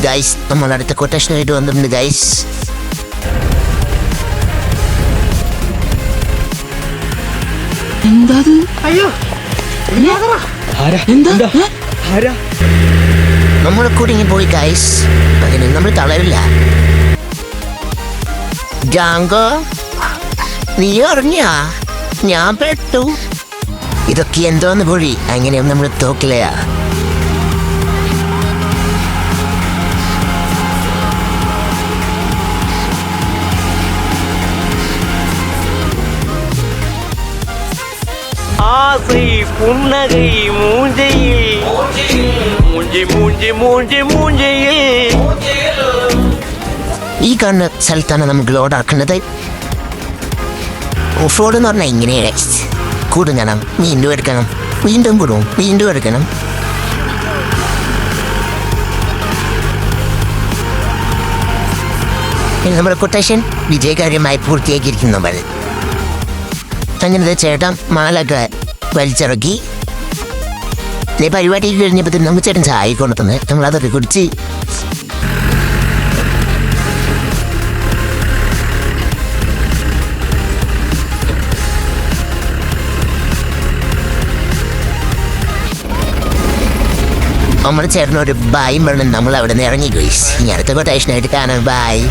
Guys നമ്മൾ അടുത്ത കൊട്ടേഷനായിട്ട് വന്നിട്ടുണ്ട് ഗൈസ്. എന്താ അയ്യോ നമ്മളെ കുടുങ്ങി പോയി ഗൈസ്. അങ്ങനെ നമ്മൾ തളരില്ല. ജാങ്കോ നീ അറിഞ്ഞാ ഞാൻ പെട്ടു. ഇതൊക്കെ എന്തോന്ന് പൊഴി. അങ്ങനെയൊന്നും നമ്മൾ തോക്കില്ലയാ. ஆசை புன்னகை மூஞ்சையில் மூஞ்சி மூஞ்சி மூஞ்சி மூஞ்சையில். ഈ കാണുന്ന സ്ഥലത്താണ് നമുക്ക് ലോഡ് ആക്കുന്നത്. ഓഫ് റോഡ് എന്ന് പറഞ്ഞാൽ ഇങ്ങനെയാണ്. കുടുങ്ങണം, വീണ്ടും എടുക്കണം, വീണ്ടും കുടും, വീണ്ടും എടുക്കണം. നമ്മുടെ കൊട്ടേഷൻ വിജയകാര്യമായി പൂർത്തിയാക്കിയിരിക്കുന്നു നമ്മൾ. അങ്ങനെ ചേട്ടൻ മാലൊക്കെ വലിച്ചിറക്കി പരിപാടി കഴിഞ്ഞപ്പോൾ നമുക്ക് ചേട്ടൻ ചായ കൊണ്ടു തന്നെ നമ്മളതൊക്കെ കുടിച്ച് നമ്മൾ ചേട്ടനൊരു ബായും വേണം. നമ്മൾ അവിടെ നിന്ന് ഇറങ്ങി ഗൈസ്. ഇനി അടുത്ത കൊട്ടേഷനായിട്ട് കാണാം. ബായ്.